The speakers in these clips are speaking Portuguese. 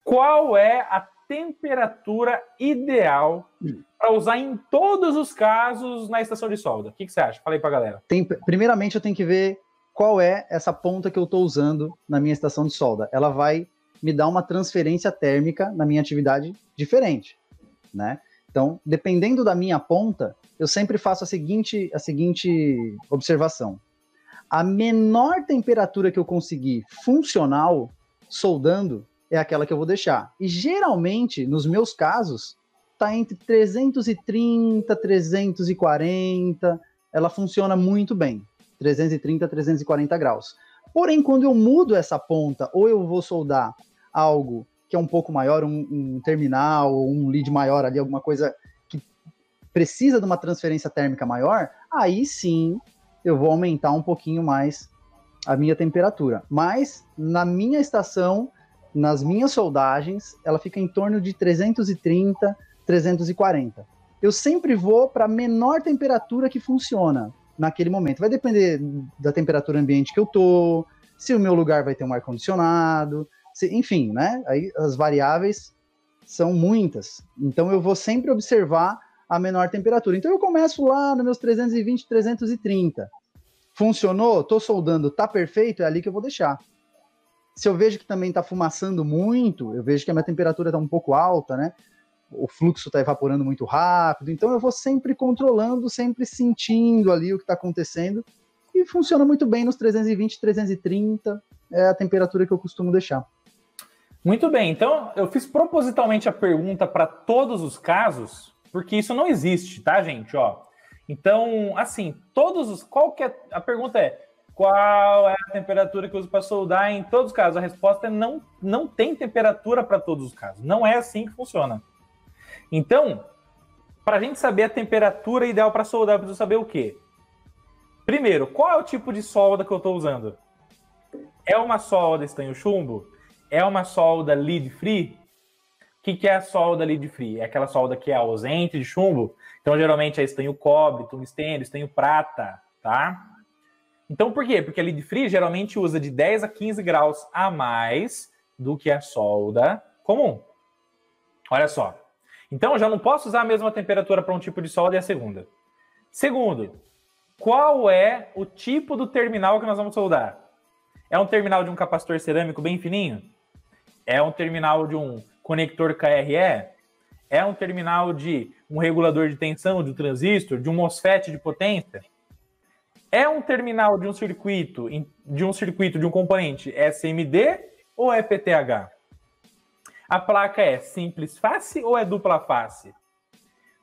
Qual é a temperatura ideal para usar em todos os casos na estação de solda? O que você acha? Fala aí para a galera. Primeiramente, eu tenho que ver qual é essa ponta que eu estou usando na minha estação de solda. Ela vai me dar uma transferência térmica na minha atividade diferente, né? Então, dependendo da minha ponta, eu sempre faço a seguinte observação. A menor temperatura que eu conseguir funcional soldando é aquela que eu vou deixar. E geralmente, nos meus casos, está entre 330, 340, ela funciona muito bem. 330, 340 graus. Porém, quando eu mudo essa ponta, ou eu vou soldar algo que é um pouco maior, um terminal, ou um lead maior ali, alguma coisa que precisa de uma transferência térmica maior, aí sim eu vou aumentar um pouquinho mais a minha temperatura. Mas, na minha estação, nas minhas soldagens, ela fica em torno de 330, 340. Eu sempre vou para a menor temperatura que funciona naquele momento. Vai depender da temperatura ambiente que eu tô, se o meu lugar vai ter um ar-condicionado, enfim, né? Aí as variáveis são muitas. Então eu vou sempre observar a menor temperatura. Então eu começo lá nos meus 320, 330. Funcionou? Tô soldando, tá perfeito? É ali que eu vou deixar. Se eu vejo que também tá fumaçando muito, eu vejo que a minha temperatura tá um pouco alta, né? O fluxo está evaporando muito rápido, então eu vou sempre controlando, sempre sentindo ali o que está acontecendo, e funciona muito bem nos 320, 330, é a temperatura que eu costumo deixar. Muito bem, então eu fiz propositalmente a pergunta para todos os casos, porque isso não existe, tá, gente? Ó, então, assim, a pergunta é, qual é a temperatura que eu uso para soldar em todos os casos? A resposta é não tem temperatura para todos os casos, não é assim que funciona. Então, para a gente saber a temperatura ideal para soldar, eu preciso saber o quê? Primeiro, qual é o tipo de solda que eu estou usando? É uma solda estanho-chumbo? É uma solda lead-free? O que é a solda lead-free? É aquela solda que é ausente de chumbo? Então, geralmente é estanho cobre, tungstênio, estanho prata, tá? Então, por quê? Porque a lead-free geralmente usa de 10 a 15 graus a mais do que a solda comum. Olha só. Então, eu já não posso usar a mesma temperatura para um tipo de solda e a segunda. Segundo, qual é o tipo do terminal que nós vamos soldar? É um terminal de um capacitor cerâmico bem fininho? É um terminal de um conector KRE? É um terminal de um regulador de tensão, de um transistor, de um MOSFET de potência? É um terminal de um circuito de um componente SMD ou é PTH? A placa é simples face ou é dupla face?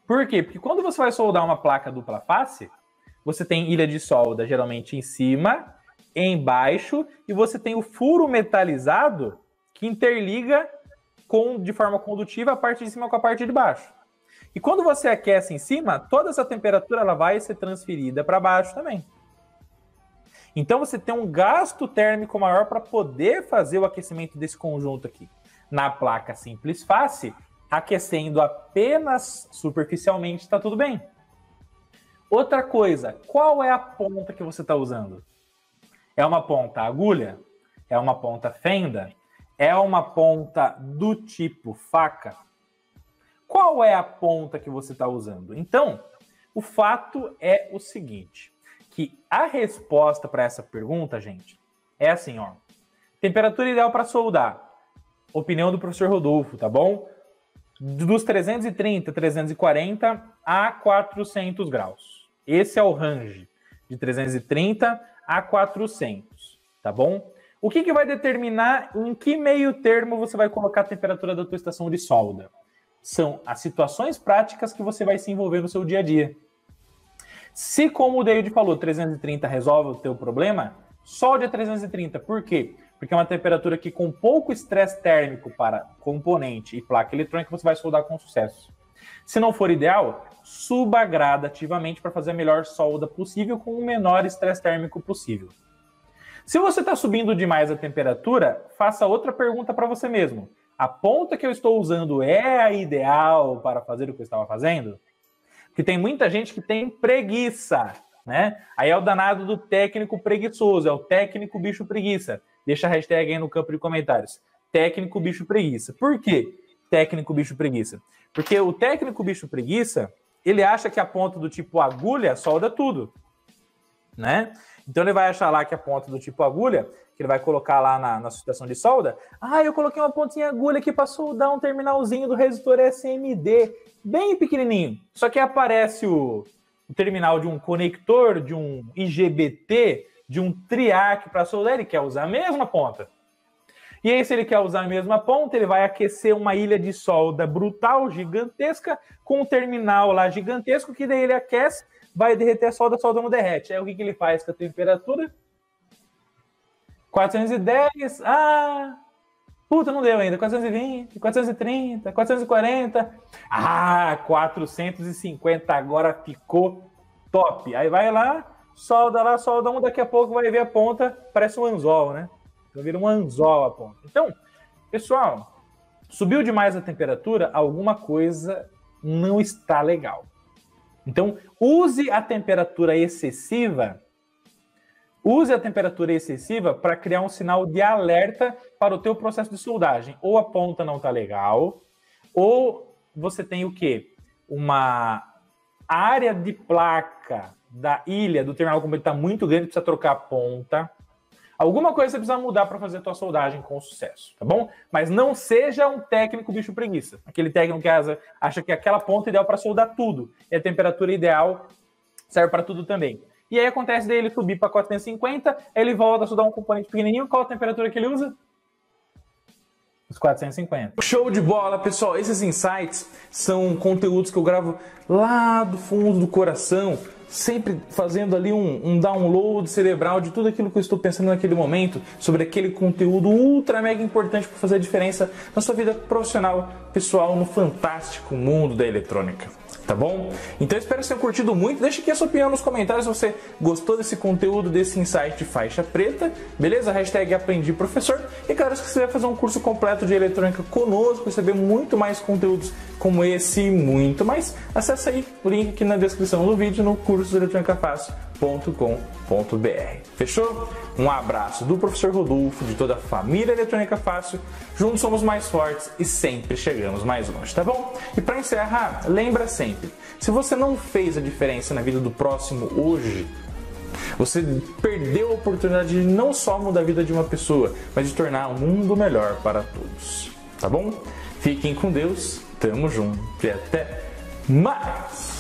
Por quê? Porque quando você vai soldar uma placa dupla face, você tem ilha de solda geralmente em cima, embaixo, e você tem o furo metalizado que interliga de forma condutiva a parte de cima com a parte de baixo. E quando você aquece em cima, toda essa temperatura ela vai ser transferida para baixo também. Então você tem um gasto térmico maior para poder fazer o aquecimento desse conjunto aqui. Na placa simples face, aquecendo apenas superficialmente, está tudo bem. Outra coisa, qual é a ponta que você está usando? É uma ponta agulha? É uma ponta fenda? É uma ponta do tipo faca? Qual é a ponta que você está usando? Então, o fato é o seguinte, que a resposta para essa pergunta, gente, é assim, ó. Temperatura ideal para soldar. Opinião do professor Rodolfo, tá bom? Dos 330, 340 a 400 graus. Esse é o range de 330 a 400, tá bom? O que vai determinar em que meio termo você vai colocar a temperatura da tua estação de solda? São as situações práticas que você vai se envolver no seu dia a dia. Se, como o David falou, 330 resolve o teu problema, solde a 330. Por quê? Porque é uma temperatura que, com pouco estresse térmico para componente e placa eletrônica, você vai soldar com sucesso. Se não for ideal, suba gradativamente para fazer a melhor solda possível com o menor estresse térmico possível. Se você está subindo demais a temperatura, faça outra pergunta para você mesmo. A ponta que eu estou usando é a ideal para fazer o que eu estava fazendo? Porque tem muita gente que tem preguiça, né? Aí é o danado do técnico preguiçoso, é o técnico bicho preguiça. Deixa a hashtag aí no campo de comentários. técnico bicho preguiça. Por quê técnico bicho preguiça? Porque o técnico bicho preguiça, ele acha que a ponta do tipo agulha solda tudo, né? Então ele vai achar lá que a ponta do tipo agulha, que ele vai colocar lá na situação de solda, eu coloquei uma pontinha agulha aqui para soldar um terminalzinho do resistor SMD, bem pequenininho. Só que aparece o terminal de um conector, de um IGBT, de um triac para soldar, ele quer usar a mesma ponta. E aí, se ele quer usar a mesma ponta, ele vai aquecer uma ilha de solda brutal, gigantesca, com um terminal lá gigantesco, que daí ele aquece, vai derreter a solda não derrete. Aí o que ele faz com a temperatura? 410, puta, não deu ainda. 420, 430, 440. 450, agora ficou top. Aí vai lá, solda um, daqui a pouco vai ver a ponta, parece um anzol, né? Vai vir um anzol a ponta. Então, pessoal, subiu demais a temperatura, alguma coisa não está legal. Então, use a temperatura excessiva para criar um sinal de alerta para o teu processo de soldagem. Ou a ponta não está legal, ou você tem o quê? Uma área de placa da ilha do terminal, como ele está muito grande, precisa trocar a ponta. Alguma coisa você precisa mudar para fazer a tua soldagem com sucesso, tá bom? Mas não seja um técnico bicho preguiça. Aquele técnico que acha que aquela ponta é ideal para soldar tudo. E a temperatura ideal serve para tudo também. E aí acontece dele subir para 450, ele volta a soldar um componente pequenininho. Qual a temperatura que ele usa? Os 450. Show de bola, pessoal. Esses insights são conteúdos que eu gravo lá do fundo do coração, sempre fazendo ali um download cerebral de tudo aquilo que eu estou pensando naquele momento, sobre aquele conteúdo ultra mega importante para fazer a diferença na sua vida profissional, pessoal, no fantástico mundo da eletrônica. Tá bom? Então espero que vocês tenham curtido muito. Deixa aqui a sua opinião nos comentários se você gostou desse conteúdo, desse insight de faixa preta. Beleza? Hashtag aprendi professor. E claro, se você quiser fazer um curso completo de eletrônica conosco, receber muito mais conteúdos como esse e muito mais, acessa aí o link aqui na descrição do vídeo no cursoeletronicafácil.com.br. Fechou? Um abraço do professor Rodolfo, de toda a família Eletrônica Fácil. Juntos somos mais fortes e sempre chegamos mais longe, tá bom? E para encerrar, lembra sempre, se você não fez a diferença na vida do próximo hoje, você perdeu a oportunidade de não só mudar a vida de uma pessoa, mas de tornar o mundo melhor para todos, tá bom? Fiquem com Deus, tamo junto e até mais!